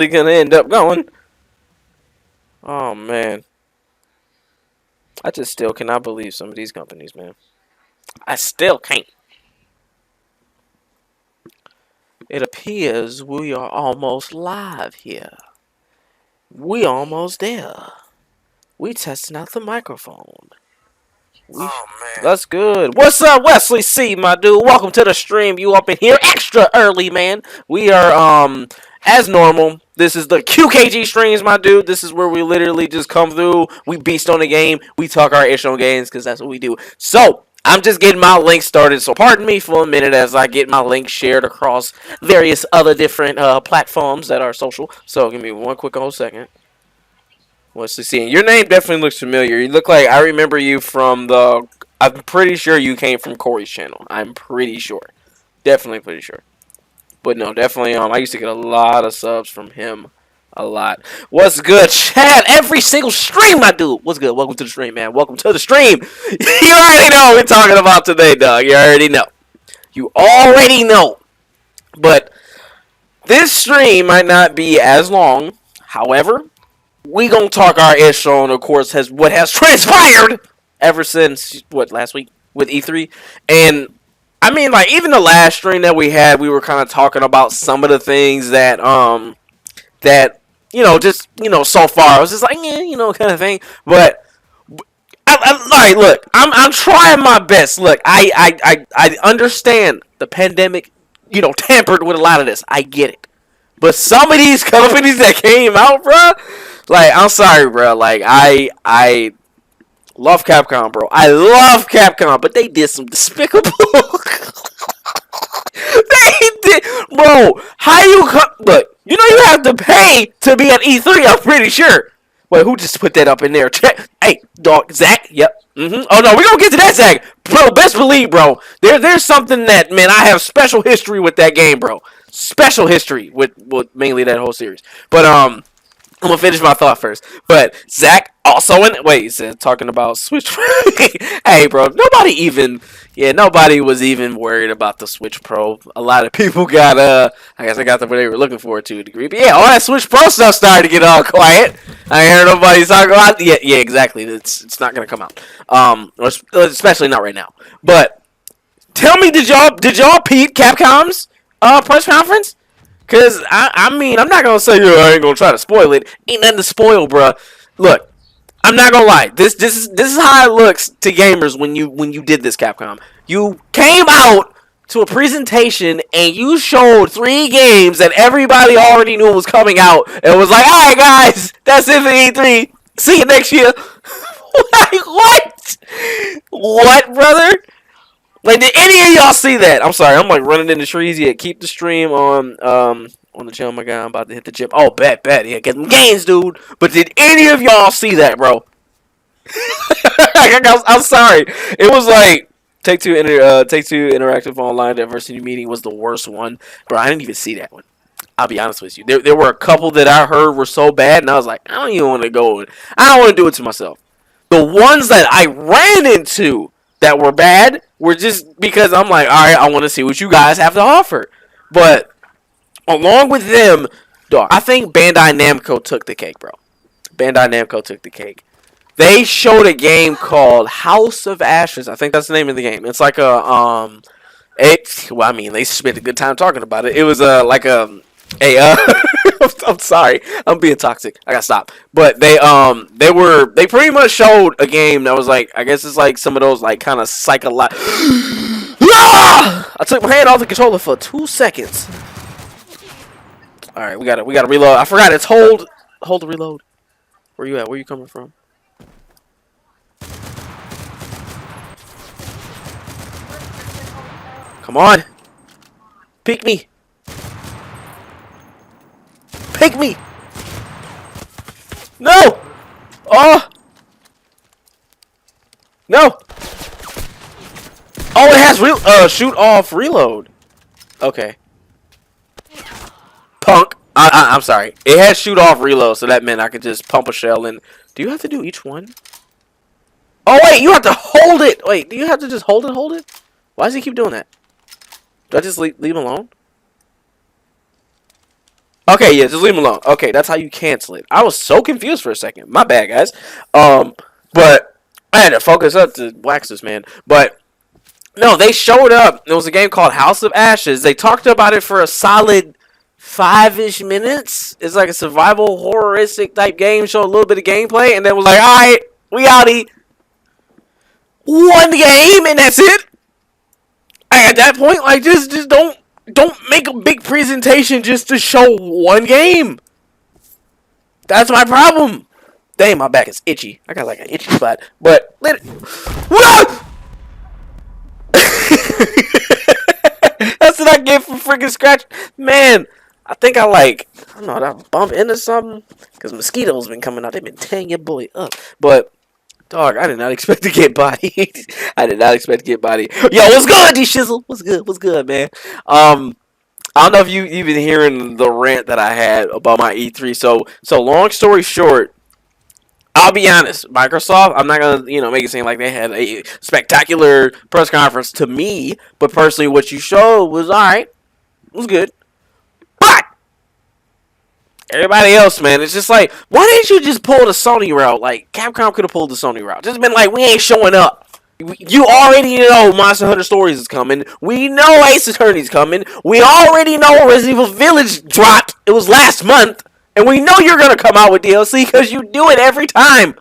They're gonna end up going. Oh man, I just still cannot believe some of these companies, man. I still can't. It appears we are almost live here. We almost there. We testing out the microphone. Oh man. That's good. What's up, Wesley C, my dude? Welcome to the stream. You up in here extra early, man. We are as normal. This is the QKG streams, my dude. This is where we literally just come through. We beast on the game. We talk our ish on games because that's what we do. So I'm just getting my link started. So pardon me for a minute as I get my link shared across various other different platforms that are social. So give me one quick whole second. What's the scene? Your name definitely looks familiar. You look like I remember you from the. I'm pretty sure you came from Corey's channel. I'm pretty sure. Definitely pretty sure. But no, definitely. I used to get a lot of subs from him. A lot. What's good, Chad? Every single stream I do. What's good? Welcome to the stream, man. Welcome to the stream. You already know what we're talking about today, dog. You already know. You already know. But this stream might not be as long. However, we gonna talk our ish on, of course, what has transpired ever since last week with E3, and I mean, like, even the last stream that we had, we were kind of talking about some of the things that just so far I was just like, yeah, kind of thing. But all right, look, I'm trying my best. Look, I understand the pandemic, tampered with a lot of this. I get it. But some of these companies that came out, bro, like, I'm sorry, bro. Like, I love Capcom, bro. I love Capcom, but they did some despicable. They did, bro. How you look? You have to pay to be at E3. I'm pretty sure. Wait, who just put that up in there? Check. Hey, dog, Zach. Yep. Oh no, we gonna get to that, Zach. Bro, best believe, bro. There's something that, man, I have special history with that game, bro. Special history with mainly that whole series. But I'm gonna finish my thought first. But Zach also he said talking about Switch. Hey, bro, nobody was even worried about the Switch Pro. A lot of people got I guess I got what they were looking for to a degree. But yeah, all that Switch Pro stuff started to get all quiet. I heard nobody talking about. Yeah, exactly. It's not gonna come out. Especially not right now. But tell me, did y'all peep Capcom's press conference? Cause I mean, I'm not gonna say I ain't gonna try to spoil it. Ain't nothing to spoil, bruh. Look, I'm not gonna lie. This is how it looks to gamers when you did this, Capcom. You came out to a presentation and you showed 3 games that everybody already knew was coming out. And was like, all right, guys, that's it for E3. See you next year. Like, what? What, brother? Like, did any of y'all see that? I'm sorry, I'm like running in the trees. Yeah, keep the stream on the channel, my guy. I'm about to hit the gym. Oh, bet. Yeah, get them gains, dude. But did any of y'all see that, bro? I'm sorry. It was like Take Two Interactive Online Diversity Meeting was the worst one, bro. I didn't even see that one. I'll be honest with you. There were a couple that I heard were so bad, and I was like, I don't even want to go. I don't want to do it to myself. The ones that I ran into that were bad were just because I'm like, all right, I want to see what you guys have to offer. But along with them, dog, I think Bandai Namco took the cake, bro. Bandai Namco took the cake. They showed a game called House of Ashes. I think that's the name of the game. It's like they spent a good time talking about it. It was I'm sorry, I'm being toxic. I gotta stop. But they pretty much showed a game that was like, I guess it's like some of those like kind of psychological. I took my hand off the controller for 2 seconds. All right, we gotta reload. I forgot it's hold to reload. Where you at? Where you coming from? Come on, pick me. Pick me! No! Oh! No! Oh, it has shoot off reload. Okay. Punk. I'm sorry. It has shoot off reload, so that meant I could just pump a shell in. Do you have to do each one? Oh wait, you have to hold it. Wait, do you have to just hold it? Why does he keep doing that? Do I just leave him alone? Okay, yeah, just leave him alone. Okay, that's how you cancel it. I was so confused for a second. My bad, guys. But I had to focus up to wax this man. But no, they showed up. It was a game called House of Ashes. They talked about it for a solid 5-ish minutes. It's like a survival horroristic type game. Showed a little bit of gameplay, and then was like, all right, we outie. One game, and that's it. At that point, like, just don't make a big presentation just to show one game. That's my problem. Dang, my back is itchy. I got like an itchy spot. But let it. What? That's what I get for freaking scratch. Man, I think I don't know, I bump into something. Because mosquitoes been coming out. They've been tearing your boy up. But, dog, I did not expect to get bodied. I did not expect to get bodied. Yo, what's good, D-Shizzle? What's good? What's good, man? I don't know if you've been hearing the rant that I had about my E3. So long story short, I'll be honest. Microsoft, I'm not gonna make it seem like they had a spectacular press conference to me, but personally, what you showed was alright. It was good, but everybody else, man, it's just like, why didn't you just pull the Sony route? Like Capcom could have pulled the Sony route. Just been like, we ain't showing up. You already know Monster Hunter Stories is coming. We know Ace Attorney's coming. We already know Resident Evil Village dropped. It was last month. And we know you're going to come out with DLC because you do it every time.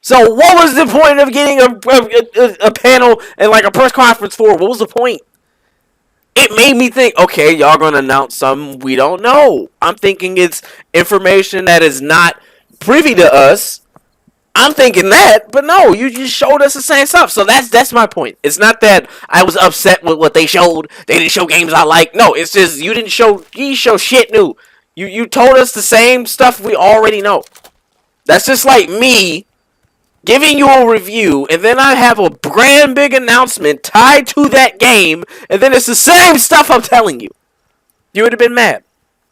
So what was the point of getting a panel and like a press conference for? What was the point? It made me think, okay, y'all going to announce something we don't know. I'm thinking it's information that is not privy to us. I'm thinking that, but no, you just showed us the same stuff. So that's my point. It's not that I was upset with what they showed. They didn't show games I like. No, it's just you didn't show shit new. You told us the same stuff we already know. That's just like me giving you a review, and then I have a grand big announcement tied to that game, and then it's the same stuff I'm telling you. You would have been mad.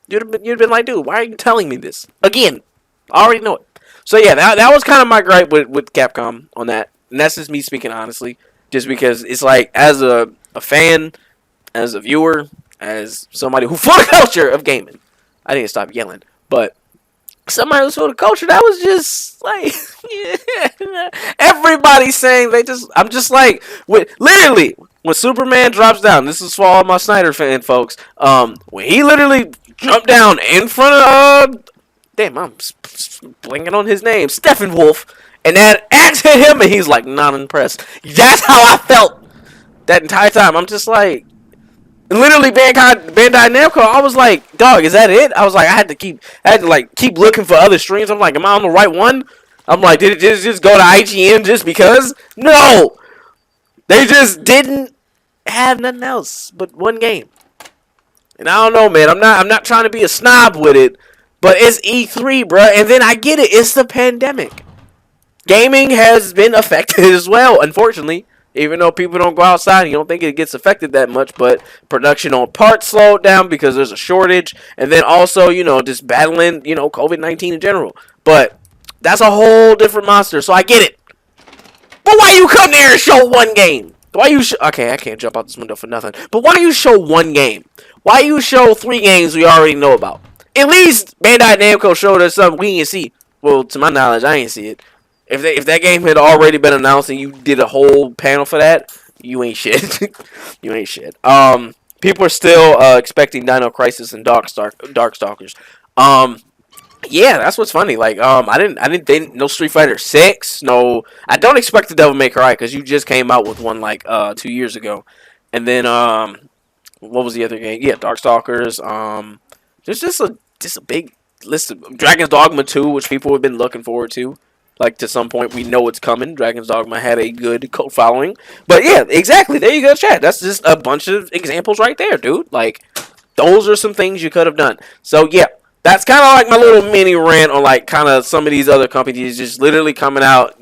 You'd have been like, dude, why are you telling me this again? I already know it. So yeah, that was kind of my gripe with Capcom on that, and that's just me speaking honestly, just because it's like as a fan, as a viewer, as somebody who full culture of gaming. I didn't stop yelling, but somebody who's for the culture, that was just like everybody saying I'm just like, literally when Superman drops down, this is for all my Snyder fan folks, when he literally jumped down in front of damn, I'm blanking on his name, Steppenwolf, and that axe hit him, and he's like not impressed. That's how I felt that entire time. I'm just like, literally Bandai Namco. I was like, dog, is that it? I was like, I had to keep looking for other streams. I'm like, am I on the right one? I'm like, did it just go to IGN just because? No, they just didn't have nothing else but one game. And I don't know, man. I'm not trying to be a snob with it, but it's E3, bruh. And then I get it. It's the pandemic. Gaming has been affected as well, unfortunately. Even though people don't go outside, you don't think it gets affected that much, but production on parts slowed down because there's a shortage, and then also, just battling, COVID-19 in general. But that's a whole different monster, so I get it. But why you come there and show one game? Okay, I can't jump out this window for nothing. But why you show one game? Why you show 3 games we already know about? At least Bandai Namco showed us something we didn't see. Well, to my knowledge, I didn't see it. If that game had already been announced and you did a whole panel for that, you ain't shit. You ain't shit. People are still expecting Dino Crisis and Darkstalkers. Yeah, that's what's funny. Like, I didn't think no Street Fighter 6. No, I don't expect the Devil May Cry because you just came out with one like 2 years ago, and then what was the other game? Yeah, Darkstalkers. There's just a big list of Dragon's Dogma 2, which people have been looking forward to. Like, to some point, we know it's coming. Dragon's Dogma had a good cult following. But, yeah, exactly. There you go, chat. That's just a bunch of examples right there, dude. Like, those are some things you could have done. So, yeah, that's kind of like my little mini rant on, like, kind of some of these other companies just literally coming out,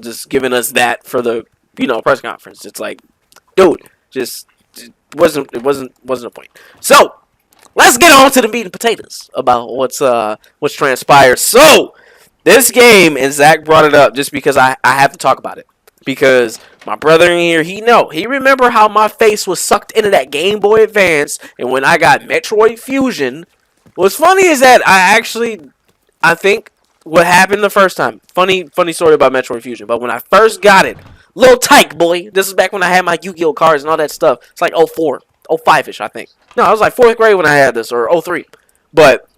just giving us that for the, press conference. It's like, dude, it wasn't a point. So, let's get on to the meat and potatoes about what's transpired. So, this game, and Zach brought it up just because I have to talk about it. Because my brother in here, he remember how my face was sucked into that Game Boy Advance, and when I got Metroid Fusion, What's funny is that I think what happened the first time. Funny story about Metroid Fusion. But when I first got it, little tyke boy. This is back when I had my Yu-Gi-Oh cards and all that stuff. It's like 04, 05 ish, I think. No, I was like fourth grade when I had this, or 03. But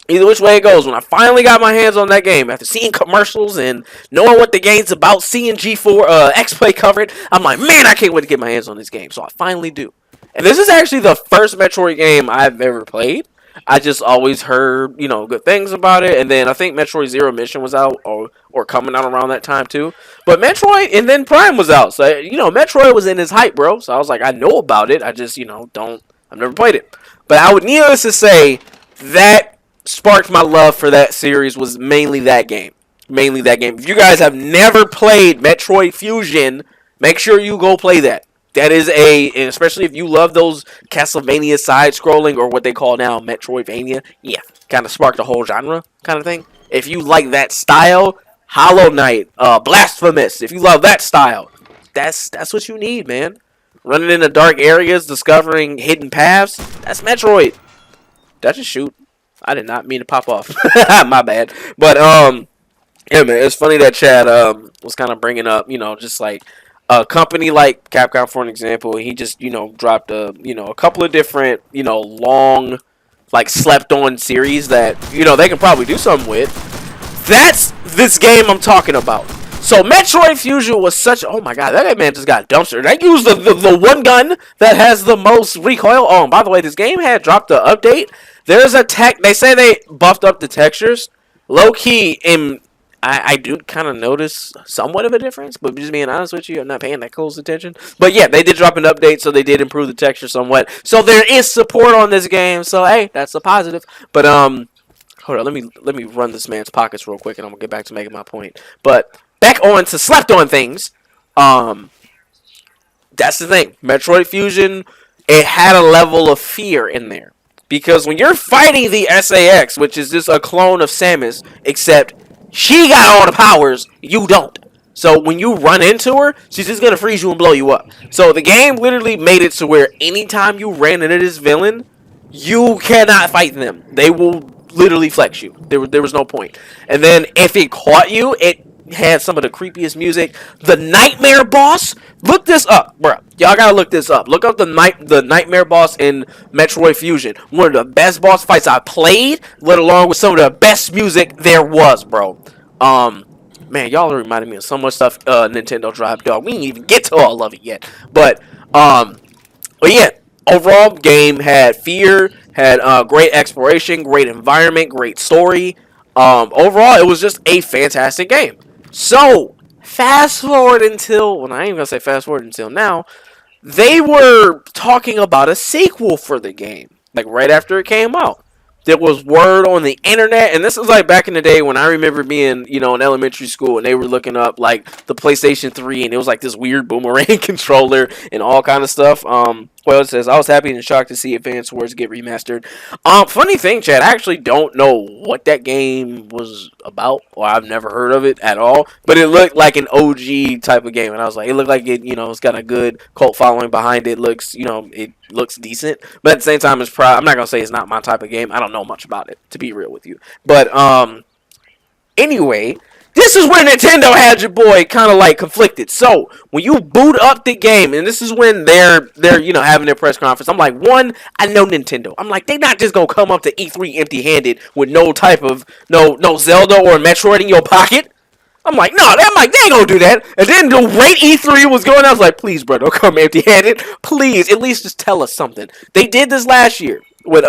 either which way it goes, when I finally got my hands on that game, after seeing commercials and knowing what the game's about, seeing G4 X-Play cover it, I'm like, man, I can't wait to get my hands on this game. So I finally do. And this is actually the first Metroid game I've ever played. I just always heard, good things about it. And then I think Metroid Zero Mission was out or coming out around that time too. But Metroid and then Prime was out. So, Metroid was in his hype, bro. So I was like, I know about it. I just, I've never played it. But I would needless to say that sparked my love for that series was mainly that game. Mainly that game. If you guys have never played Metroid Fusion, make sure you go play that. That is especially if you love those Castlevania side-scrolling, or what they call now Metroidvania, yeah, kind of sparked the whole genre kind of thing. If you like that style, Hollow Knight, Blasphemous, if you love that style, that's what you need, man. Running into dark areas, discovering hidden paths, that's Metroid. Did I just shoot? I did not mean to pop off. My bad. But, yeah, man, it's funny that Chad was kind of bringing up, just like a company like Capcom, for an example. He just, dropped a couple of different, long, like, slept-on series that, they can probably do something with. That's this game I'm talking about. So Metroid Fusion was such. Oh my god, that man just got dumpstered. They used the one gun that has the most recoil. Oh, and by the way, this game had dropped the update. There's a tech. They say they buffed up the textures. Low key, I do kind of notice somewhat of a difference, but just being honest with you, I'm not paying that close attention. But yeah, they did drop an update, so they did improve the texture somewhat. So there is support on this game. So hey, that's a positive. But hold on, let me run this man's pockets real quick, and I'm gonna get back to making my point. But back on to slept on things. That's the thing. Metroid Fusion, it had a level of fear in there. Because when you're fighting the SAX, which is just a clone of Samus, except she got all the powers, you don't. So when you run into her, she's just going to freeze you and blow you up. So the game literally made it to where anytime you ran into this villain, you cannot fight them. They will literally flex you. There was no point. And then if it caught you, it had some of the creepiest music. The Nightmare Boss. Look this up, bro. Y'all gotta look this up. Look up the Nightmare Boss in Metroid Fusion. One of the best boss fights I played, let alone with some of the best music there was, bro. Man, y'all are reminding me of so much stuff. Nintendo Drive, dog. We didn't even get to all of it yet, but yeah. Overall, game had fear, had great exploration, great environment, great story. Overall, it was just a fantastic game. So, fast forward until, well, I ain't even gonna say fast forward until now, they were talking about a sequel for the game, like right after it came out. There was word on the internet, and this was like back in the day when I remember being, in elementary school, and they were looking up like the PlayStation 3, and it was like this weird boomerang controller and all kind of stuff. Well, it says, I was happy and shocked to see Advance Wars get remastered. Funny thing, Chad, I actually don't know what that game was about, or I've never heard of it at all, but it looked like an OG type of game, and I was like, it looked like it, it's got a good cult following behind it. Looks, it looks decent, but at the same time, I'm not gonna say it's not my type of game. I don't know much about it, to be real with you, but anyway, this is where Nintendo had your boy kind of like conflicted. So when you boot up the game, and this is when they're having their press conference, I'm like, one, I know Nintendo. I'm like, they not just gonna come up to E3 empty-handed with no type of no Zelda or Metroid in your pocket. I'm like, no, they ain't gonna do that. And then the rate E3 was going, I was like, please, bro, don't come empty-handed. Please, at least just tell us something. They did this last year with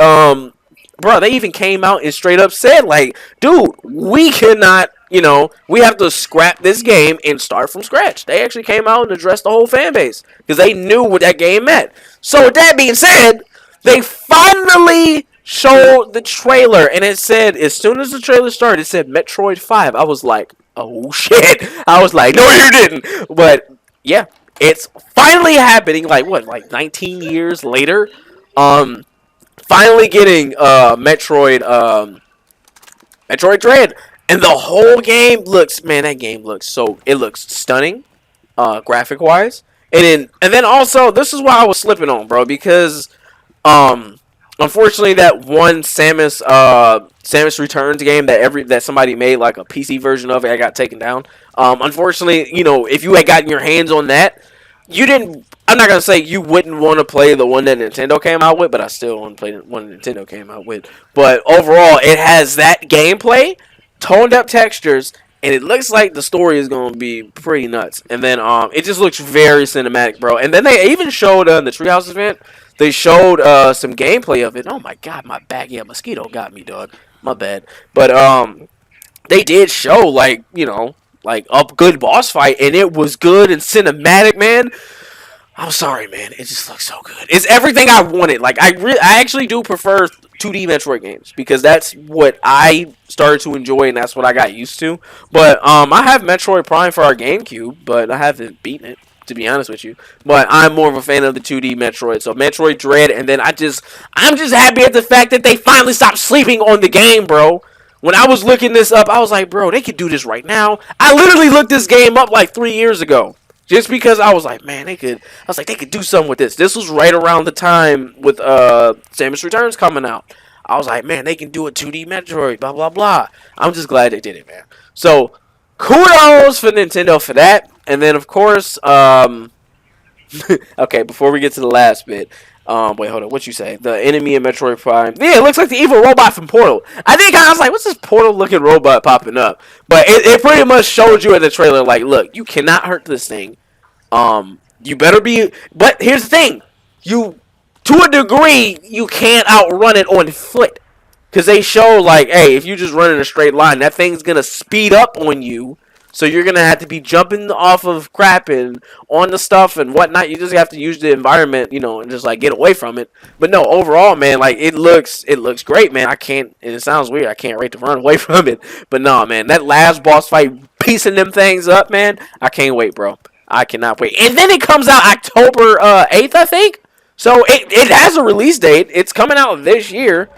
bro, they even came out and straight up said, like, dude, we cannot, we have to scrap this game and start from scratch. They actually came out and addressed the whole fan base because they knew what that game meant. So with that being said, they finally showed the trailer, and it said, as soon as the trailer started, it said Metroid 5. I was like, oh shit. I was like, no, you didn't. But yeah, it's finally happening. Like what? Like 19 years later. Finally getting Metroid Dread, and the whole game looks, man, that game looks it looks stunning, graphic wise, and then also this is why I was slipping on, bro, because unfortunately, that one Samus Returns game that somebody made like a PC version of it, I got taken down. Unfortunately, if you had gotten your hands on that, you didn't. I'm not gonna say you wouldn't want to play the one that Nintendo came out with, but I still want to play the one Nintendo came out with. But overall, it has that gameplay, toned up textures, and it looks like the story is gonna be pretty nuts. And then it just looks very cinematic, bro. And then they even showed in the Treehouse event. They showed some gameplay of it. Oh my god, my back. Yeah, mosquito got me, dog. My bad. But they did show like a good boss fight, and it was good and cinematic, man. I'm sorry, man. It just looks so good. It's everything I wanted. Like I actually do prefer 2D Metroid games because that's what I started to enjoy and that's what I got used to. But I have Metroid Prime for our GameCube, but I haven't beaten it to be honest with you. But I'm more of a fan of the 2D Metroid. So Metroid Dread, and then I'm just happy at the fact that they finally stopped sleeping on the game, bro. When I was looking this up, I was like, bro, they could do this right now. I literally looked this game up like 3 years ago. Just because I was like, man, they could do something with this. This was right around the time with Samus Returns coming out. I was like, man, they can do a 2D Metroid, blah blah blah. I'm just glad they did it, man. So kudos for Nintendo for that. And then of course, okay, before we get to the last bit, wait, hold on, what you say? The enemy in Metroid Prime. Yeah, it looks like the evil robot from Portal. I was like, what's this Portal looking robot popping up? But it pretty much showed you in the trailer, like, look, you cannot hurt this thing. You better be. But here's the thing, to a degree, you can't outrun it on foot, because they show like, hey, if you just run in a straight line, that thing's gonna speed up on you. So you're gonna have to be jumping off of crap and on the stuff and whatnot. You just have to use the environment, and just like get away from it. But no, overall, man, like it looks great, man. I can't. And it sounds weird. I can't wait to run away from it. But no, man, that last boss fight, piecing them things up, man. I can't wait, bro. I cannot wait. And then it comes out October 8th, I think. So it has a release date. It's coming out this year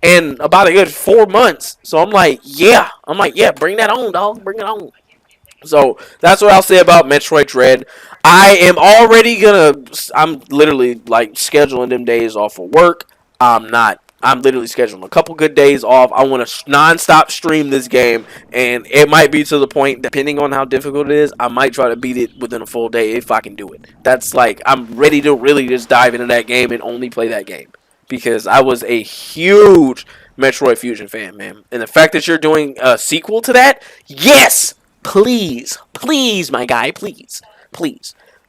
in about a good 4 months. So I'm like, yeah. Bring that on, dog. Bring it on. So that's what I'll say about Metroid Dread. I'm literally like scheduling them days off of work. I'm literally scheduling a couple good days off. I want to non-stop stream this game, and it might be to the point, depending on how difficult it is, I might try to beat it within a full day if I can do it. That's like, I'm ready to really just dive into that game and only play that game, because I was a huge Metroid Fusion fan, man. And the fact that you're doing a sequel to that, yes, please, my guy, please.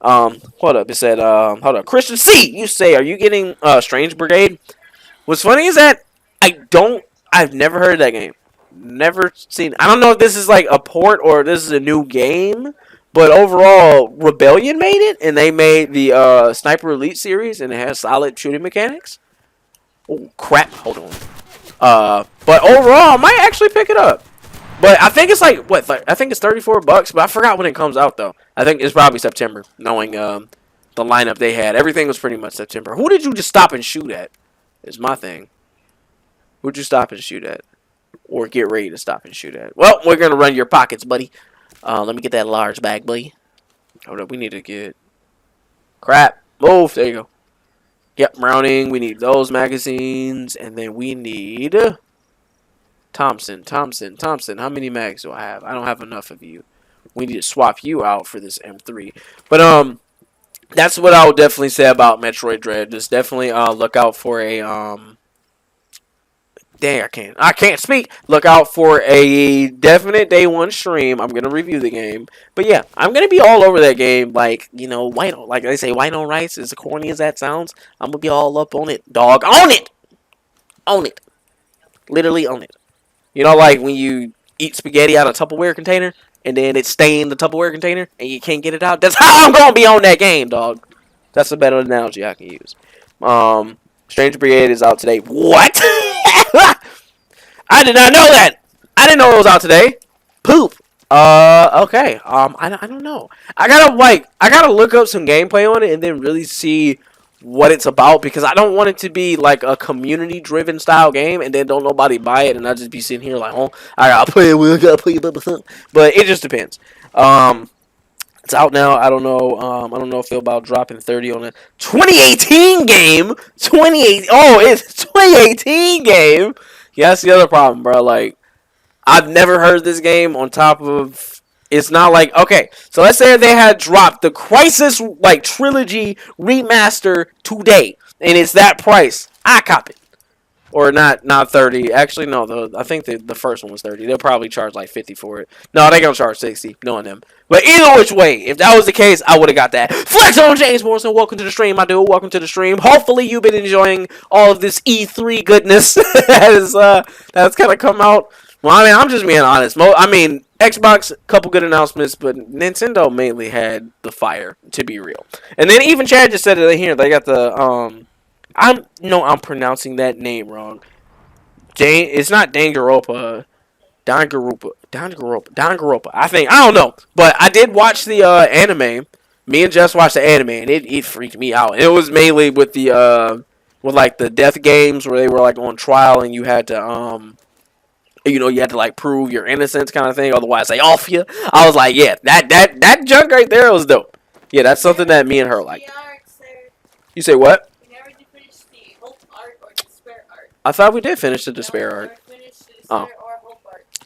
Hold up. It said, hold up. Christian C, you say, are you getting Strange Brigade? What's funny is that I've never heard of that game. Never seen. I don't know if this is like a port or this is a new game, but overall, Rebellion made it, and they made the Sniper Elite series, and it has solid shooting mechanics. Oh crap! Hold on. But overall, I might actually pick it up. But I think it's like what? I think it's $34, but I forgot when it comes out though. I think it's probably September. Knowing the lineup they had, everything was pretty much September. Who did you just stop and shoot at? Is my thing. Who'd you stop and shoot at? Or get ready to stop and shoot at? Well, we're going to run your pockets, buddy. Let me get that large bag, buddy. Hold up, we need to get... Crap. Move. There you go. Yep, Browning. We need those magazines. And then we need... Thompson. How many mags do I have? I don't have enough of you. We need to swap you out for this M3. But, that's what I would definitely say about Metroid Dread. Just definitely look out for a dang, I can't speak. Look out for a definite day one stream. I'm gonna review the game. But yeah, I'm gonna be all over that game. Like, white, like they say, white on rice, as corny as that sounds. I'm gonna be all up on it, dog. Own it. Literally own it. Like when you eat spaghetti out of a Tupperware container, and then it stained the Tupperware container, and you can't get it out. That's how I'm gonna be on that game, dog. That's a better analogy I can use. Strange Brigade is out today. What? I did not know that. I didn't know it was out today. Poop. Okay. I don't know. I gotta look up some gameplay on it and then really see what it's about, because I don't want it to be like a community driven style game and then don't nobody buy it and I just be sitting here like, oh, I gotta play it, but it just depends. It's out now. I don't know. I don't know if they're about dropping 30 on a 2018 game. 28. Oh, it's 2018 game. Yeah, that's the other problem, bro. Like, I've never heard this game on top of. It's not like, okay, so let's say they had dropped the Crisis like trilogy remaster today, and it's that price. I cop it. Or not 30. Actually, no. I think the first one was 30. They'll probably charge like 50 for it. No, they gonna charge 60, knowing them. But either which way, if that was the case, I would have got that. Flex on James Morrison. Welcome to the stream, my dude. Welcome to the stream. Hopefully, you've been enjoying all of this E3 goodness that's kind of come out. Well, I mean, I'm just being honest. I mean, Xbox, couple good announcements, but Nintendo mainly had the fire, to be real. And then even Chad just said it in here. They got the I'm pronouncing that name wrong. It's not Danganronpa. Danganronpa. I don't know, but I did watch the anime. Me and Jess watched the anime, and it freaked me out. It was mainly with the with like the death games where they were like on trial, and you had to you had to like prove your innocence kind of thing. Otherwise, they off you. I was like, yeah, that junk right there was dope. Yeah, that's something that me and her like. You say what? I thought we did finish the Despair arc. Oh.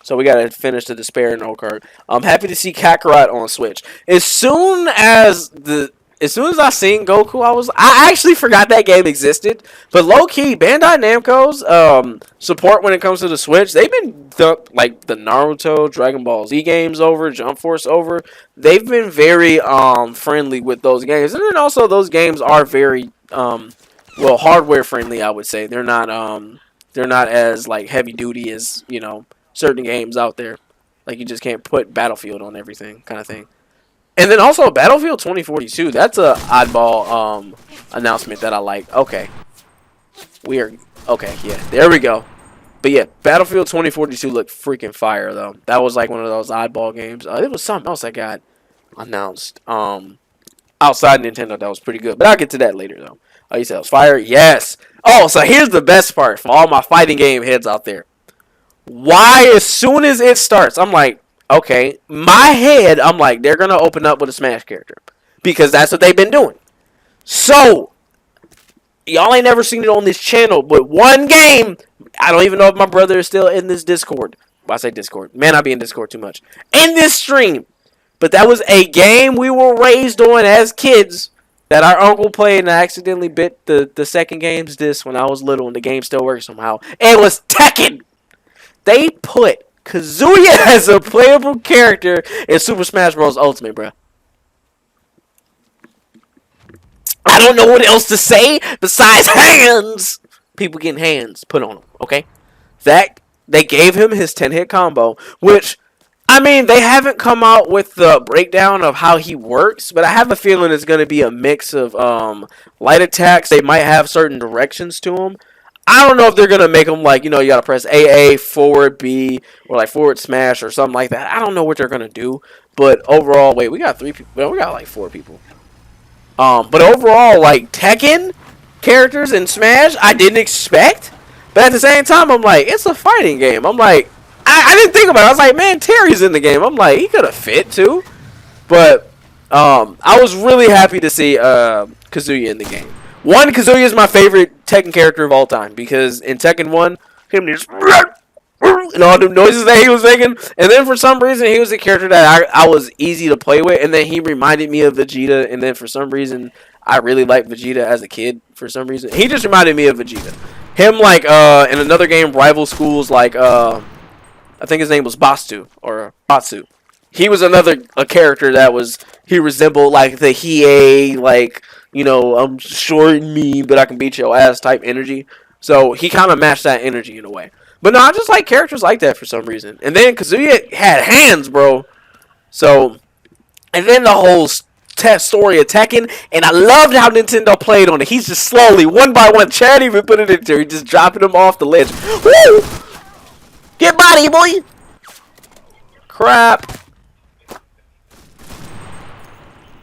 So we gotta finish the Despair and Oak arc. I'm happy to see Kakarot on Switch. As soon as I seen Goku, I actually forgot that game existed. But low key, Bandai Namco's support when it comes to the Switch, they've been like the Naruto, Dragon Ball Z games over, Jump Force over. They've been very friendly with those games, and then also those games are very hardware friendly. I would say they're not as like heavy duty as certain games out there. Like you just can't put Battlefield on everything, kind of thing. And then also Battlefield 2042. That's a oddball announcement that I like. Okay, yeah, there we go. But yeah, Battlefield 2042 looked freaking fire though. That was like one of those oddball games. It was something else that got announced outside Nintendo that was pretty good. But I'll get to that later though. Oh, you said it was fire? Yes. Oh, so here's the best part for all my fighting game heads out there. Why, as soon as it starts, I'm like, okay, my head, I'm like, they're going to open up with a Smash character. Because that's what they've been doing. So, y'all ain't never seen it on this channel, but one game, I don't even know if my brother is still in this Discord. Well, I say Discord. Man, I be in Discord too much. In this stream. But that was a game we were raised on as kids that our uncle played, and I accidentally bit the second game's disc when I was little, and the game still works somehow. It was Tekken! They put Kazuya as a playable character in Super Smash Bros. Ultimate, bro. I don't know what else to say besides hands! People getting hands put on them, okay? They gave him his 10-hit combo, which, I mean, they haven't come out with the breakdown of how he works, but I have a feeling it's going to be a mix of light attacks. They might have certain directions to them. I don't know if they're going to make them like, you got to press AA, forward B, or like forward smash or something like that. I don't know what they're going to do. But overall, wait, we got 3 people. Well, we got like 4 people. But overall, like Tekken characters in Smash, I didn't expect. But at the same time, I'm like, it's a fighting game. I'm like, I didn't think about it. I was like, man, Terry's in the game. I'm like, he could have fit too. But I was really happy to see Kazuya in the game. One, Kazuya is my favorite Tekken character of all time because in Tekken 1, him just and all the noises that he was making, and then for some reason he was a character that I was easy to play with, and then he reminded me of Vegeta, and then for some reason I really liked Vegeta as a kid. For some reason, he just reminded me of Vegeta. Him like in another game, Rival Schools, like I think his name was Bastu or Batsu. He was a character that he resembled like the Hiei, like. I'm short and mean, but I can beat your ass type energy. So he kind of matched that energy in a way. But no, I just like characters like that for some reason. And then Kazuya had hands, bro. So, and then the whole story of Tekken. And I loved how Nintendo played on it. He's just slowly, one by one, Chad even put it in there. He's just dropping them off the ledge. Woo! Get body, boy! Crap.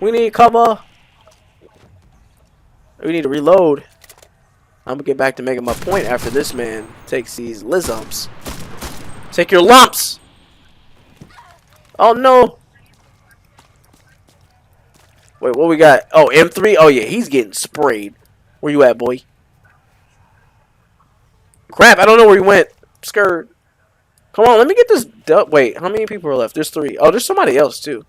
We need cover. We need to reload. I'm gonna get back to making my point after this man takes these Lizumps. Take your lumps! Oh no! Wait, what we got? Oh, M3. Oh yeah, he's getting sprayed. Where you at, boy? Crap, I don't know where he went. I'm scared. Come on, let me get this. Wait, how many people are left? There's 3. Oh, there's somebody else too.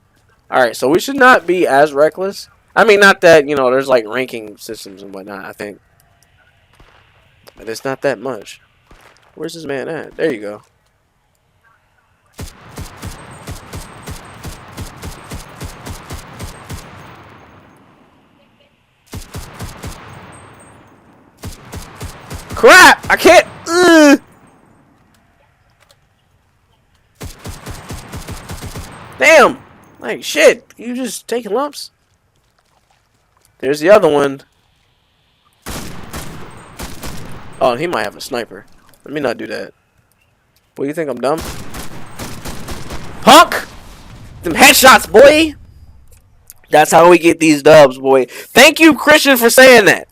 All right, so we should not be as reckless. I mean, not that there's like ranking systems and whatnot. I think, but it's not that much. Where's this man at? There you go. Crap! I can't. Damn! Like shit. You just taking lumps. There's the other one. Oh, he might have a sniper. Let me not do that. What, you think I'm dumb? Punk! Them headshots, boy! That's how we get these dubs, boy. Thank you, Christian, for saying that.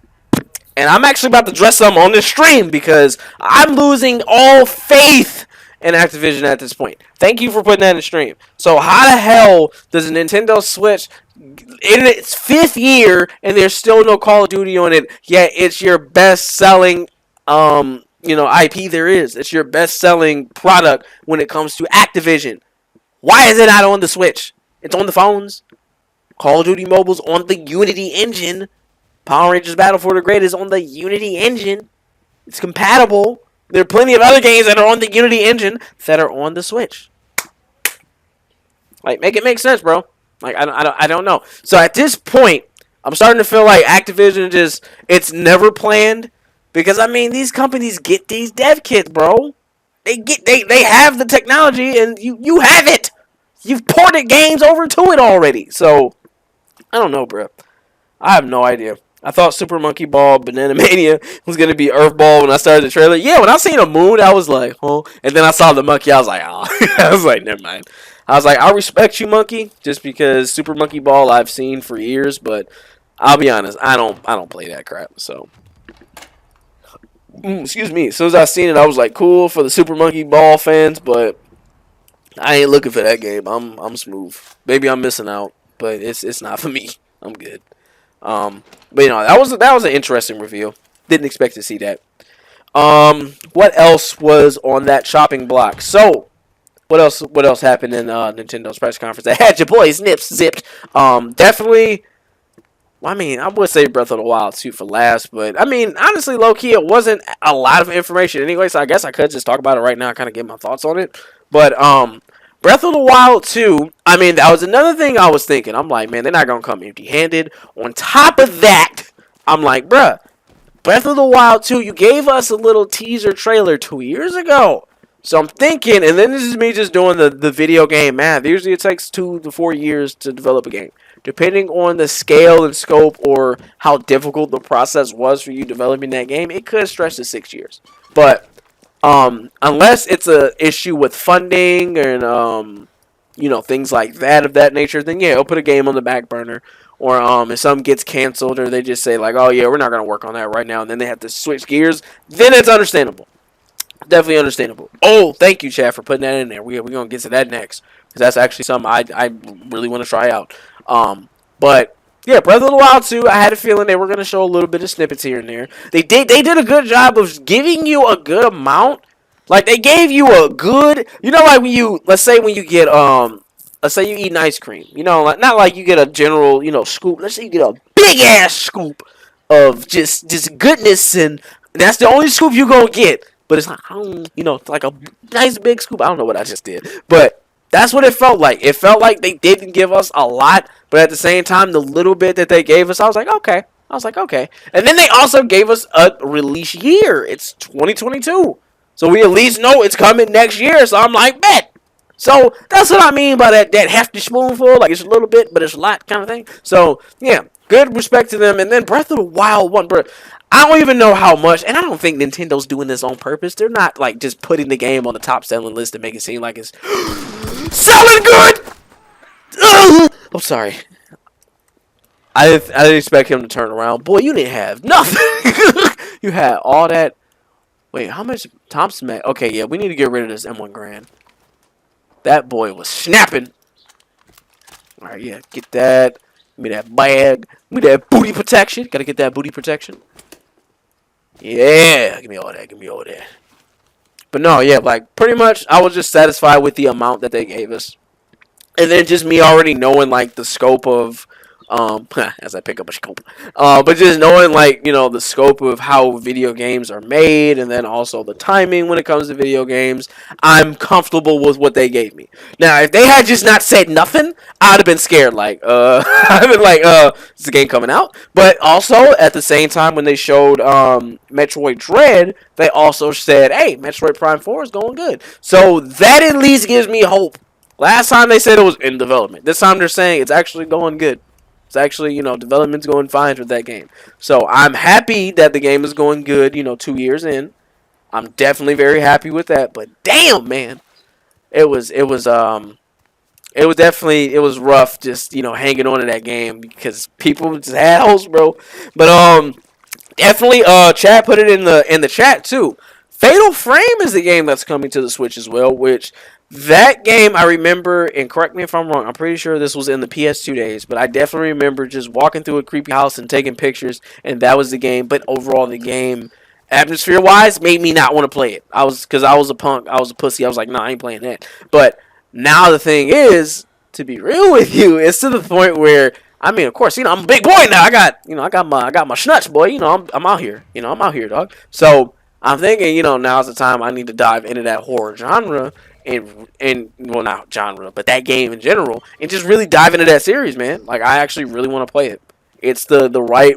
And I'm actually about to dress them on this stream because I'm losing all faith in Activision at this point. Thank you for putting that in the stream. So how the hell does a Nintendo Switch in its 5th year and there's still no Call of Duty on it, yet it's your best-selling IP there is. It's your best-selling product when it comes to Activision. Why is it not on the Switch? It's on the phones. Call of Duty Mobile's on the Unity engine. Power Rangers Battle for the Grid is on the Unity engine. It's compatible. There are plenty of other games that are on the Unity engine that are on the Switch. Like, make it make sense, bro. Like, I don't know. So at this point, I'm starting to feel like Activision it's never planned. Because, I mean, these companies get these dev kits, bro. They have the technology, and you have it. You've ported games over to it already. So, I don't know, bro. I have no idea. I thought Super Monkey Ball Banana Mania was going to be Earth Ball when I started the trailer. Yeah, when I seen a moon, I was like, oh. And then I saw the monkey, I was like, oh. I was like, never mind. I was like, I respect you, monkey, just because Super Monkey Ball I've seen for years, but I'll be honest, I don't play that crap, so. Excuse me. As soon as I seen it, I was like, cool for the Super Monkey Ball fans, but I ain't looking for that game. I'm smooth. Maybe I'm missing out, but it's not for me. I'm good. But that was an interesting reveal. Didn't expect to see that. What else was on that shopping block? So, what else happened in Nintendo's press conference? They had your boys Nipz zipped. Definitely. Well, I mean, I would say Breath of the Wild 2 for last, but I mean, honestly, low key, it wasn't a lot of information anyway. So I guess I could just talk about it right now, kind of get my thoughts on it. But Breath of the Wild 2, I mean, that was another thing I was thinking. I'm like, man, they're not going to come empty-handed. On top of that, I'm like, bruh, Breath of the Wild 2, you gave us a little teaser trailer 2 years ago. So I'm thinking, and then this is me just doing the video game math. Usually it takes 2 to 4 years to develop a game. Depending on the scale and scope or how difficult the process was for you developing that game, it could stretch to 6 years. But unless it's a issue with funding and things like that of that nature, then yeah, it'll put a game on the back burner. Or if something gets canceled, or they just say like, oh yeah, we're not gonna work on that right now, and then they have to switch gears, then it's understandable. Definitely understandable. Oh, thank you, Chad, for putting that in there. We're gonna get to that next, because that's actually something I really want to try out. But yeah, Breath of the Wild 2, I had a feeling they were gonna show a little bit of snippets here and there. They did a good job of giving you a good amount. Like they gave you a good, like when you let's say you eat ice cream, like not like you get a general, scoop. Let's say you get a big ass scoop of just goodness, and that's the only scoop you gonna get. But it's like, it's like a nice big scoop. I don't know what I just did, but that's what it felt like. It felt like they didn't give us a lot, but at the same time, the little bit that they gave us, I was like, okay. And then they also gave us a release year. It's 2022. So we at least know it's coming next year. So I'm like, bet. So that's what I mean by that hefty spoonful. Like it's a little bit, but it's a lot kind of thing. So yeah, good respect to them. And then Breath of the Wild 1, bro. I don't even know how much, and I don't think Nintendo's doing this on purpose. They're not like just putting the game on the top selling list to make it seem like it's selling good. I'm sorry. I didn't expect him to turn around. Boy, you didn't have nothing. You had all that. Wait, how much Thompson made? Okay, yeah, we need to get rid of this M1 Grand. That boy was snapping. All right, yeah, get that. Give me that bag. Give me that booty protection. Gotta get that booty protection. Yeah, give me all that. Give me all that. But no, yeah, like pretty much, I was just satisfied with the amount that they gave us, and then just me already knowing like the scope of, as I pick up a scope, but just knowing like the scope of how video games are made, and then also the timing when it comes to video games, I'm comfortable with what they gave me. Now, if they had just not said nothing, I'd have been scared. Like, I've been like, is the game coming out? But also at the same time, when they showed Metroid Dread, they also said, hey, Metroid Prime 4 is going good. So that at least gives me hope. Last time they said it was in development. This time they're saying it's actually going good. It's actually, development's going fine for that game. So I'm happy that the game is going good, 2 years in. I'm definitely very happy with that. But damn, man. It was rough just, hanging on to that game because people just had hopes, bro. But definitely, Chad put it in the chat too. Fatal Frame is the game that's coming to the Switch as well, which that game I remember, and correct me if I'm wrong, I'm pretty sure this was in the PS2 days, but I definitely remember just walking through a creepy house and taking pictures, and that was the game. But overall, the game, atmosphere wise, made me not want to play it. Because I was a punk, I was a pussy. I was like, nah, I ain't playing that. But now the thing is, to be real with you, it's to the point where, I mean, of course, I'm a big boy now. I got my schnutz, boy. I'm out here. I'm out here, dog. So I'm thinking, now's the time I need to dive into that horror genre and well, not genre, but that game in general, and just really dive into that series, man. Like, I actually really want to play it. It's the right.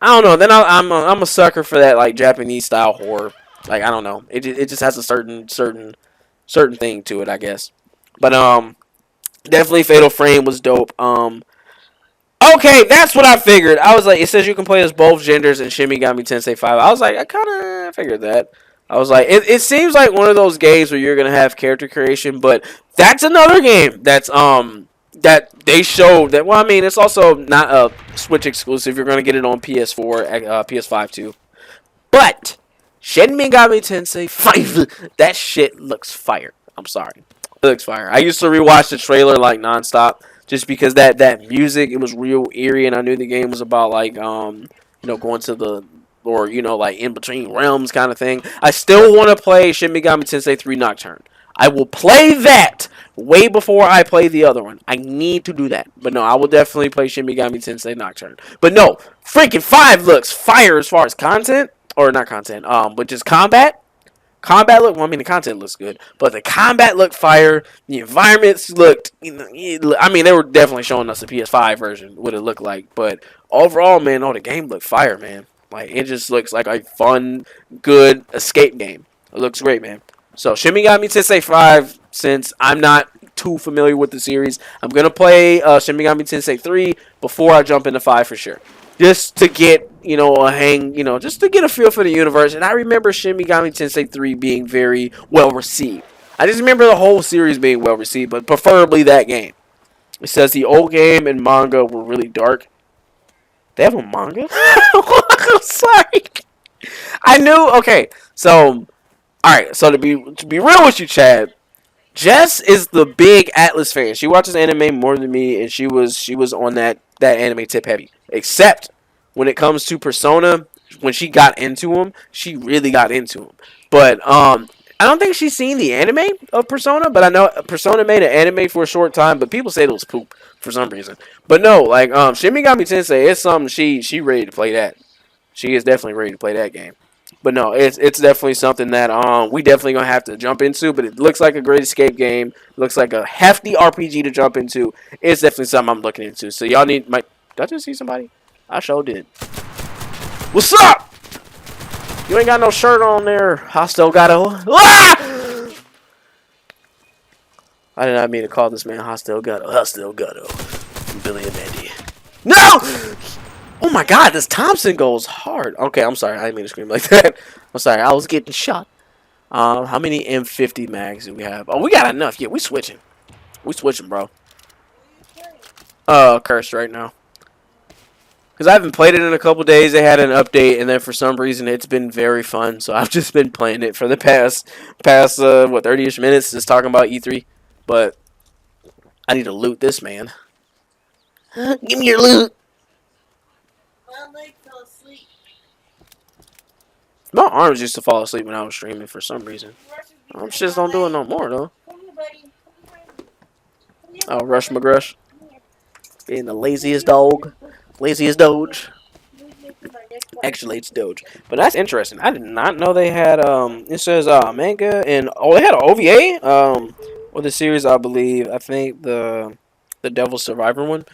I don't know. Then I'm a sucker for that like Japanese style horror. Like, I don't know. It just has a certain thing to it, I guess. But definitely Fatal Frame was dope. Okay, that's what I figured. I was like, it says you can play as both genders in Shin Megami Tensei 5. I was like, I kind of figured that. I was like, it seems like one of those games where you're gonna have character creation, but that's another game that they showed that. Well, I mean, it's also not a Switch exclusive. You're gonna get it on PS4, PS5 too. But Shin Megami Tensei 5, that shit looks fire. I'm sorry, it looks fire. I used to rewatch the trailer like nonstop just because that music, it was real eerie, and I knew the game was about like going to the, or like in between realms kind of thing. I still want to play Shin Megami Tensei 3 Nocturne. I will play that way before I play the other one. I need to do that. But no, I will definitely play Shin Megami Tensei Nocturne. But no, freaking 5 looks fire as far as content, or not content, but just combat. Combat look. Well, I mean, the content looks good, but the combat looked fire. The environments looked. I mean, they were definitely showing us the PS5 version what it looked like, but overall, man, the game looked fire, man. Like, it just looks like a fun, good escape game. It looks great, man. So Shin Megami Tensei 5. Since I'm not too familiar with the series, I'm gonna play Shin Megami Tensei 3 before I jump into 5 for sure. Just to get, a hang, just to get a feel for the universe. And I remember Shin Megami Tensei 3 being very well received. I just remember the whole series being well received, but preferably that game. It says the old game and manga were really dark. They have a manga? I'm sorry. I knew. Okay, so all right. So to be real with you, Chad, Jess is the big Atlas fan. She watches anime more than me, and she was on that anime tip heavy. Except when it comes to Persona, when she got into him, she really got into him. But I don't think she's seen the anime of Persona, but I know Persona made an anime for a short time, but people said it was poop for some reason. But no, like Shin Megami Tensei, it's something she ready to play that. She is definitely ready to play that game. But no, it's definitely something that we definitely gonna have to jump into. But it looks like a great escape game. It looks like a hefty RPG to jump into. It's definitely something I'm looking into. So y'all need my. Did I just see somebody? I sure did. What's up? You ain't got no shirt on there, Hostile Gato. Ah! I did not mean to call this man Hostile Gato. Hostile Gato. From Billy and Mandy. No! Oh my god, this Thompson goes hard. Okay, I'm sorry. I didn't mean to scream like that. I'm sorry. I was getting shot. How many M50 mags do we have? Oh, we got enough. Yeah, we switching. We switching, bro. Cursed right now. Because I haven't played it in a couple days. They had an update, and then for some reason it's been very fun. So I've just been playing it for the past 30-ish minutes, just talking about E3. But I need to loot this man. Give me your loot. My arms used to fall asleep when I was streaming for some reason. I'm just don't do it no more though. Oh, Rush McGrush. Being the laziest dog. Laziest doge. Actually, it's Doge. But that's interesting. I did not know they had it says manga and they had an OVA with the series I believe. I think the Devil Survivor one.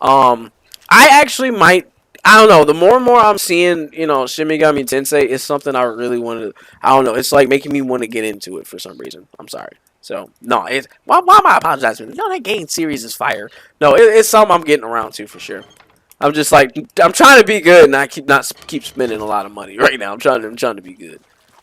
I actually might I don't know. The more and more I'm seeing, Shin Megami Tensei is something I really want to. I don't know. It's like making me want to get into it for some reason. I'm sorry. So no, it's why am I apologizing? No, that game series is fire. No, it's something I'm getting around to for sure. I'm just like I'm trying to be good and not keep spending a lot of money right now. I'm trying to be good.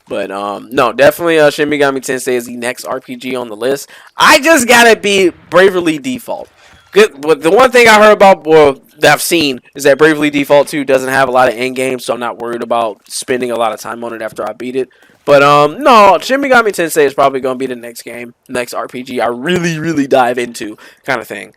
But no, definitely Shin Megami Tensei is the next RPG on the list. I just gotta be Bravely Default. Good. But the one thing I heard about, well, that I've seen is that Bravely Default 2 doesn't have a lot of end games, so I'm not worried about spending a lot of time on it after I beat it. But no, Shin Megami Tensei is probably gonna be the next game, next RPG I really dive into, kind of thing.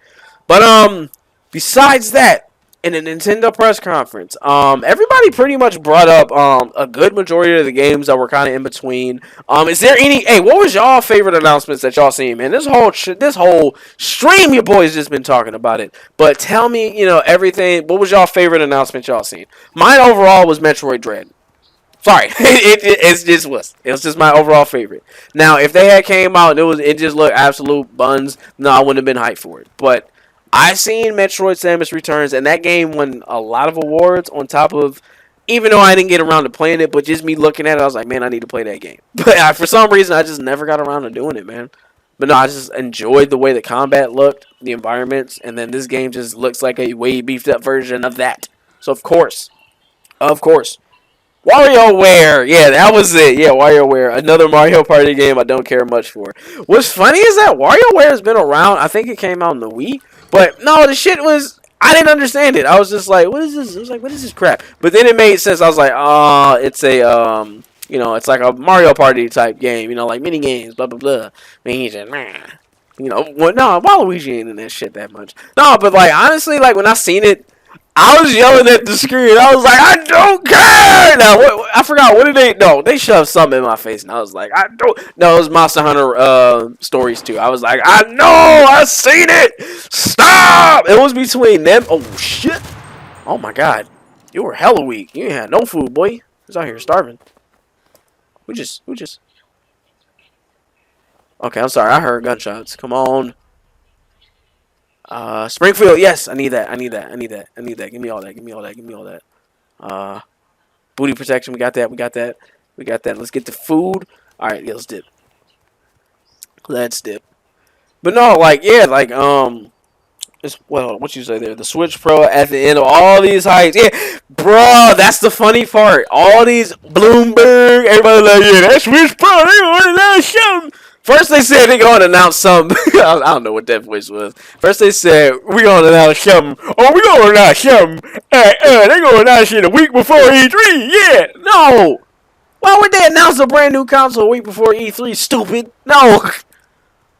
But besides that, in a Nintendo press conference, everybody pretty much brought up a good majority of the games that were kind of in between. Is there any? Hey, what was y'all favorite announcements that y'all seen, man? This whole stream, your boys just been talking about it. But tell me, everything. What was y'all favorite announcement y'all seen? Mine overall was Metroid Dread. Sorry, it was just my overall favorite. Now, if they had came out and it just looked absolute buns, no, I wouldn't have been hyped for it. But I seen Metroid Samus Returns, and that game won a lot of awards. On top of, even though I didn't get around to playing it, but just me looking at it, I was like, man, I need to play that game. But for some reason, I just never got around to doing it, man. But no, I just enjoyed the way the combat looked, the environments, and then this game just looks like a way beefed up version of that. So of course. WarioWare, yeah, that was it. Yeah, WarioWare, another Mario Party game I don't care much for. What's funny is that WarioWare has been around. I think it came out in the Wii, but no, the shit was. I didn't understand it. I was just like, "What is this?" I was like, "What is this crap?" But then it made sense. I was like, "Oh, it's a it's like a Mario Party type game. Like mini games, blah blah blah." Man, he's just, well, no, Waluigi ain't in that shit that much. No, but like honestly, like when I seen it. I was yelling at the screen. I was like, I don't care. Now, I forgot. What did they? No, they shoved something in my face, and I was like, I don't. No, it was Monster Hunter stories too. I was like, I know. I seen it. Stop. It was between them. Oh shit. Oh my god. You were hella weak. You ain't had no food, boy. You was out here starving. We just. Okay, I'm sorry. I heard gunshots. Come on. Springfield, yes, I need that. I need that. I need that. I need that. Give me all that. Give me all that. Give me all that. Uh, Booty protection. We got that. We got that. We got that. Let's get the food. All right, yeah, let's dip. Let's dip. But no, like yeah, like what you say there? The Switch Pro at the end of all these heights. Yeah, bro, that's the funny part. All these Bloomberg, everybody like, yeah, that Switch Pro, they gonna announce something. First they said they gonna announce something. I don't know what that voice was. First they said we gonna announce something. Oh, we gonna announce something. They gonna announce it a week before E3. Yeah, no. Why would they announce a brand new console a week before E3? Stupid. No.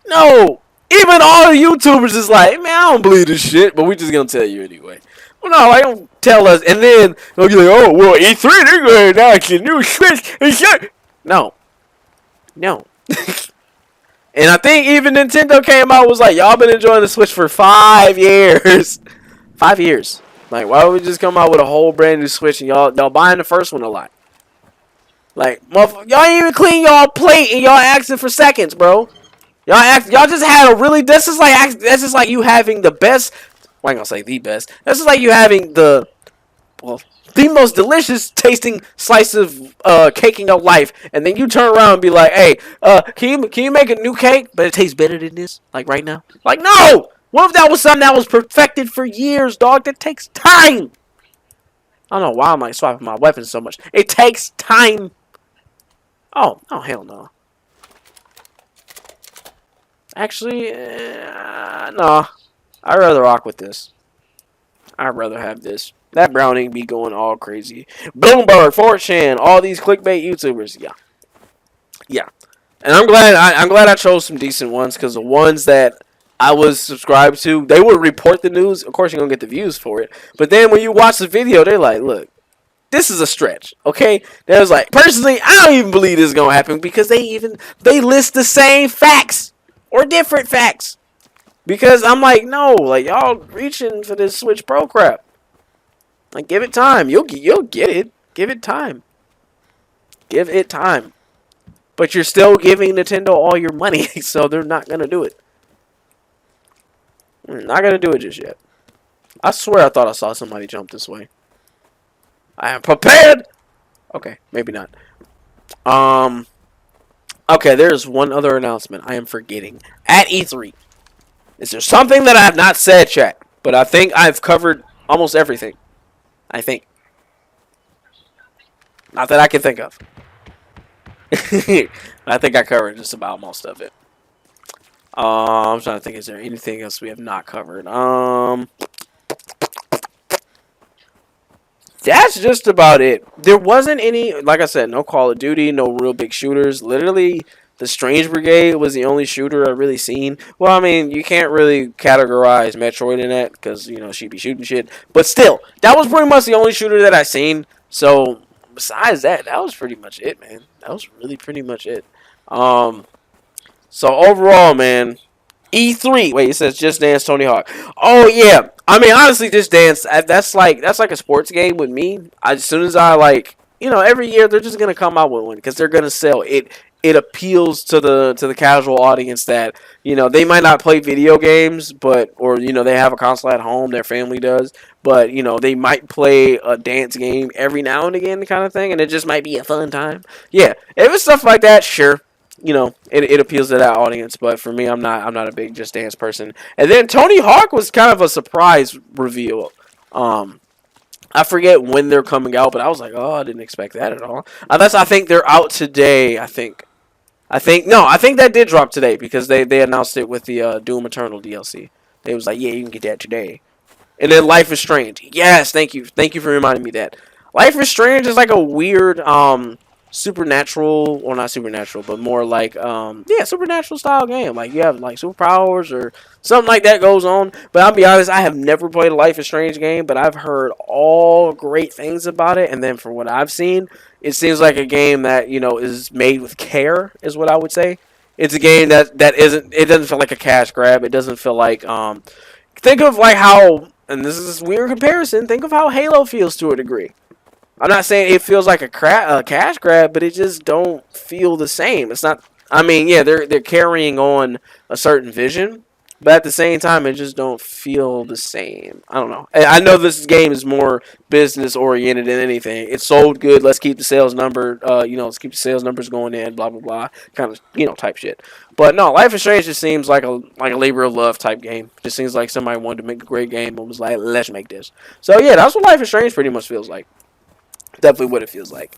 No. Even all the YouTubers is like, man, I don't believe this shit, but we just gonna tell you anyway. Well, no, I don't tell us, and then they'll be like, oh, well, E3, they're gonna announce a new Switch and shit. No. No. And I think even Nintendo came out was like, y'all been enjoying the Switch for 5 years. 5 years. Like, why would we just come out with a whole brand new Switch and y'all buying the first one a lot? Like, y'all ain't even clean y'all plate and y'all asking for seconds, bro. Y'all just had a really. This is like you having the best. Well, I ain't gonna say the best. This is like you having the most delicious tasting slice of cake in your life, and then you turn around and be like, "Hey, can you make a new cake, but it tastes better than this? Like right now? Like no. What if that was something that was perfected for years, dog? That takes time. I don't know why I'm like swapping my weapons so much. It takes time. Oh hell no. Actually, no. I'd rather rock with this. I'd rather have this. That Browning be going all crazy. Bloomberg, 4chan, all these clickbait YouTubers. Yeah. Yeah. And I'm glad I chose some decent ones because the ones that I was subscribed to. They would report the news. Of course, you're gonna get the views for it. But then when you watch the video, they're like, "Look, this is a stretch." Okay, they was like, personally, I don't even believe this is gonna happen because they list the same facts or different facts. Because I'm like, no, like y'all reaching for this Switch Pro crap. Like, give it time. You'll get it. Give it time. Give it time. But you're still giving Nintendo all your money, so they're not gonna do it. They're not gonna do it just yet. I swear I thought I saw somebody jump this way. I am prepared. Okay, maybe not. Okay, there's one other announcement I am forgetting. At E3, is there something that I have not said, chat? But I think I've covered almost everything. I think. Not that I can think of. I think I covered just about most of it. I'm trying to think. Is there anything else we have not covered? That's just about it. There wasn't any, like I said, no Call of Duty, no real big shooters. Literally, the Strange Brigade was the only shooter I've really seen. Well, I mean, you can't really categorize Metroid in that because, you know, she'd be shooting shit. But still, that was pretty much the only shooter that I seen. So, besides that, that was pretty much it, man. That was really pretty much it. So, overall, man, E3. Wait, it says Just Dance Tony Hawk. Oh yeah. I mean, honestly, Just Dance. That's like a sports game with me. As soon as I like, you know, every year they're just gonna come out with one because they're gonna sell it. It appeals to the casual audience that, you know, they might not play video games, but or you know they have a console at home, their family does, but you know they might play a dance game every now and again, kind of thing, and it just might be a fun time. Yeah, if it's stuff like that, sure, you know, it appeals to that audience. But for me, I'm not a big Just Dance person. And then Tony Hawk was kind of a surprise reveal. I forget when they're coming out, but I was like, oh, I didn't expect that at all. Unless I think they're out today. I think that did drop today because they announced it with the Doom Eternal DLC. They was like, yeah, you can get that today. And then Life is Strange. Yes, thank you for reminding me that Life is Strange is like a weird supernatural, or not supernatural, but more like yeah, supernatural style game. Like you have like superpowers or something like that goes on. But I'll be honest, I have never played a Life is Strange game, but I've heard all great things about it. And then from what I've seen, it seems like a game that, you know, is made with care, is what I would say. It's a game that isn't. It doesn't feel like a cash grab. It doesn't feel like think of like how, and this is a weird comparison. Think of how Halo feels to a degree. I'm not saying it feels like a cash grab, but it just don't feel the same. It's not. I mean, yeah, they're carrying on a certain vision, but at the same time, it just don't feel the same. I don't know. I know this game is more business oriented than anything. It sold good. Let's keep the sales number. Let's keep the sales numbers going in. Blah blah blah. Kind of type shit. But no, Life is Strange just seems like a labor of love type game. Just seems like somebody wanted to make a great game and was like, let's make this. So yeah, that's what Life is Strange pretty much feels like. Definitely what it feels like.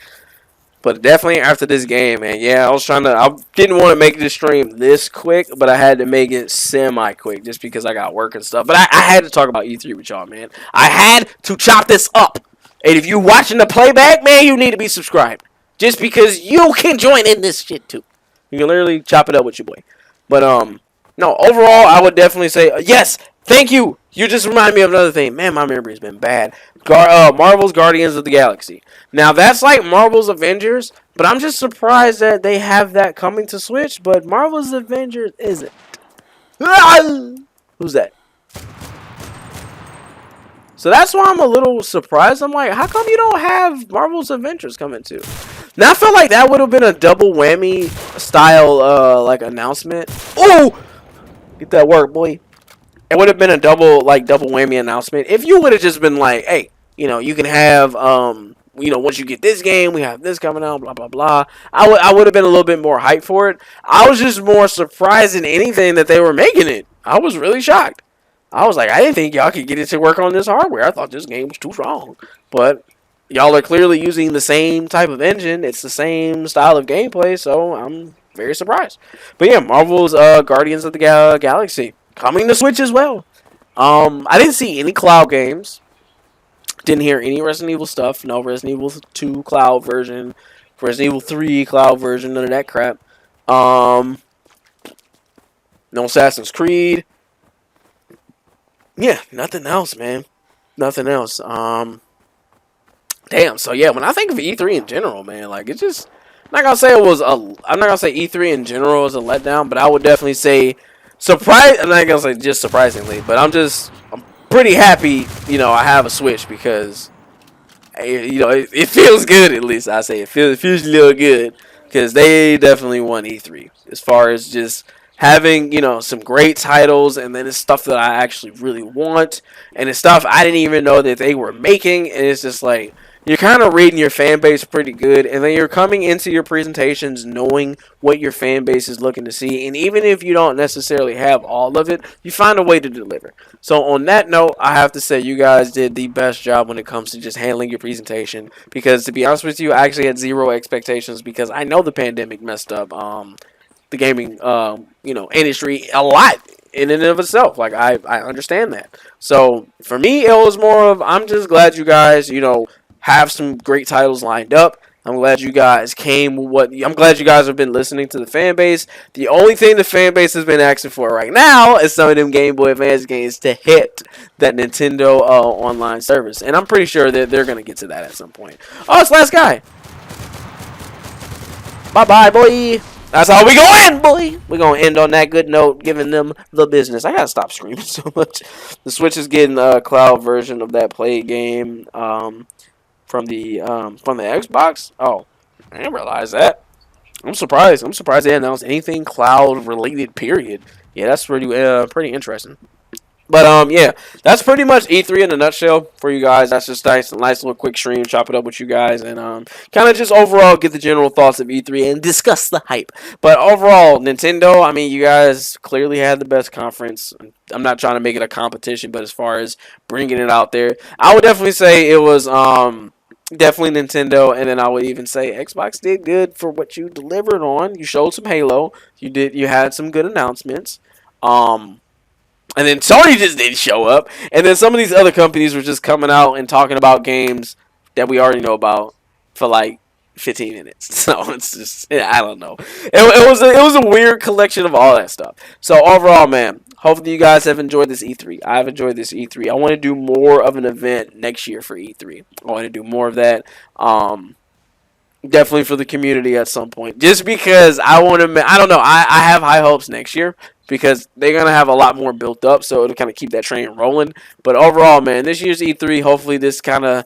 But definitely after this game, man, yeah, I didn't want to make this stream this quick, but I had to make it semi-quick just because I got work and stuff. But I had to talk about E3 with y'all, man. I had to chop this up. And if you're watching the playback, man, you need to be subscribed. Just because you can join in this shit, too. You can literally chop it up with your boy. But, no, overall, I would definitely say, yes, thank you. You just reminded me of another thing. Man, my memory's been bad. Marvel's Guardians of the Galaxy. Now, that's like Marvel's Avengers, but I'm just surprised that they have that coming to Switch, but Marvel's Avengers isn't. Who's that? So that's why I'm a little surprised. I'm like, how come you don't have Marvel's Avengers coming to? Now, I felt like that would have been a double whammy style like announcement. Oh! Get that work, boy. It would have been a double whammy announcement if you would have just been like, hey, you can have once you get this game, we have this coming out, blah blah blah. I would have been a little bit more hyped for it. I was just more surprised than anything that they were making it. I was really shocked. I was like, I didn't think y'all could get it to work on this hardware. I thought this game was too strong. But y'all are clearly using the same type of engine. It's the same style of gameplay, so I'm very surprised. But yeah, Marvel's Guardians of the Galaxy coming to Switch as well. I didn't see any cloud games. Didn't hear any Resident Evil stuff. No Resident Evil 2 cloud version. Resident Evil 3 cloud version. None of that crap. No Assassin's Creed. Yeah, nothing else, man. Nothing else. Damn. So yeah, when I think of E3 in general, man, like it's just. I'm not gonna say it was a. I'm not gonna say E3 in general was a letdown, but I would definitely say surprise. I'm not gonna say just surprisingly, but I'm pretty happy. I have a Switch because it feels good. At least I say it feels a little good because they definitely won E3 as far as just having some great titles, and then it's stuff that I actually really want, and it's stuff I didn't even know that they were making, and it's just like you're kind of reading your fan base pretty good, and then you're coming into your presentations knowing what your fan base is looking to see, and even if you don't necessarily have all of it, you find a way to deliver. So on that note, I have to say you guys did the best job when it comes to just handling your presentation. Because to be honest with you, I actually had zero expectations because I know the pandemic messed up the gaming industry a lot in and of itself. Like I understand that. So for me, it was more of I'm just glad you guys have some great titles lined up. I'm glad you guys came with what I'm glad you guys have been listening to the fan base. The only thing the fan base has been asking for right now is some of them Game Boy Advance games to hit that Nintendo online service. And I'm pretty sure that they're gonna get to that at some point. Oh, it's last guy. Bye bye, boy. That's how we going, boy. We gonna end on that good note, giving them the business. I gotta stop screaming so much. The Switch is getting a cloud version of that play game from the Xbox. Oh, I didn't realize that. I'm surprised. I'm surprised they announced anything cloud related. Period. Yeah, that's pretty interesting. But yeah, that's pretty much E3 in a nutshell for you guys. That's just nice, a nice little quick stream, chop it up with you guys, and kind of just overall get the general thoughts of E3 and discuss the hype. But overall, Nintendo, I mean, you guys clearly had the best conference. I'm not trying to make it a competition, but as far as bringing it out there, I would definitely say it was definitely Nintendo, and then I would even say Xbox did good for what you delivered on. You showed some Halo. You had some good announcements. And then Sony just didn't show up. And then some of these other companies were just coming out and talking about games that we already know about for like 15 minutes. So it's just, yeah, I don't know. It was a weird collection of all that stuff. So overall, man, hopefully you guys have enjoyed this E3. I've enjoyed this E3. I want to do more of an event next year for E3. I want to do more of that. Definitely for the community at some point. Just because I want to, I don't know. I have high hopes next year because they're gonna have a lot more built up, so it'll kind of keep that train rolling. But overall, man, this year's E3, hopefully this kind of,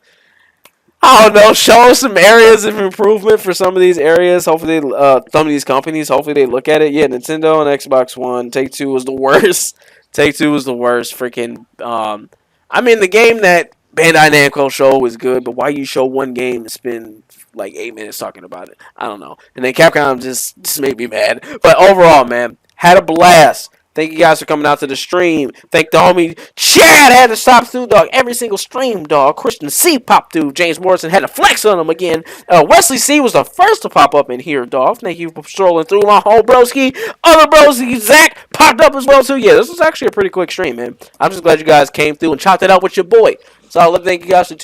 I don't know, show some areas of improvement for some of these areas. Hopefully, some of these companies, hopefully they look at it. Yeah, Nintendo and Xbox One, Take Two was the worst. Take Two was the worst. Freaking, I mean, the game that Bandai Namco show was good, but why you show one game and spend like 8 minutes talking about it? I don't know. And then Capcom just made me mad. But overall, man, had a blast. Thank you guys for coming out to the stream. Thank the homie Chad had to stop through, dog. Every single stream, dog. Christian C popped through. James Morrison had to flex on him again. Wesley C was the first to pop up in here, dog. Thank you for strolling through. My whole broski. Other broski, Zach, popped up as well, too. Yeah, this was actually a pretty quick stream, man. I'm just glad you guys came through and chopped it out with your boy. So I'd love to thank you guys for tuning